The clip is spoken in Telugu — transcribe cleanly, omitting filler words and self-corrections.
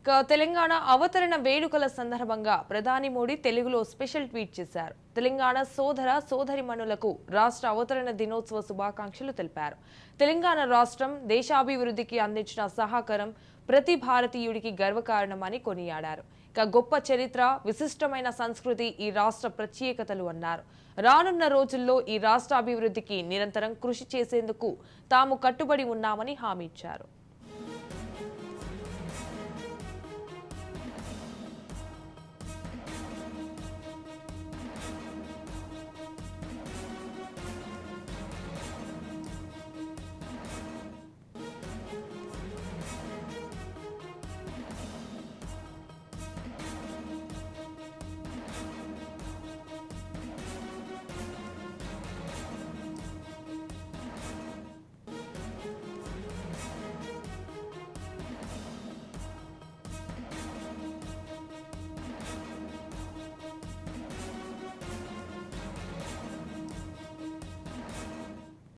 తెలంగాణ అవతరణ వేడుకల సందర్భంగా ప్రధాని మోడీ తెలుగులో స్పెషల్ ట్వీట్ చేశారు. తెలంగాణ సోదర సోదరిమణులకు రాష్ట్ర అవతరణ దినోత్సవ శుభాకాంక్షలు తెలిపారు. తెలంగాణ రాష్ట్రం దేశాభివృద్ధికి అందించిన సహకారం ప్రతి భారతీయుడికి గర్వకారణమని కొనియాడారు. గొప్ప చరిత్ర, విశిష్టమైన సంస్కృతి ఈ రాష్ట్ర ప్రత్యేకతలు అన్నారు. రానున్న రోజుల్లో ఈ రాష్ట్ర అభివృద్ధికి నిరంతరం కృషి చేసేందుకు తాము కట్టుబడి ఉన్నామని హామీ ఇచ్చారు.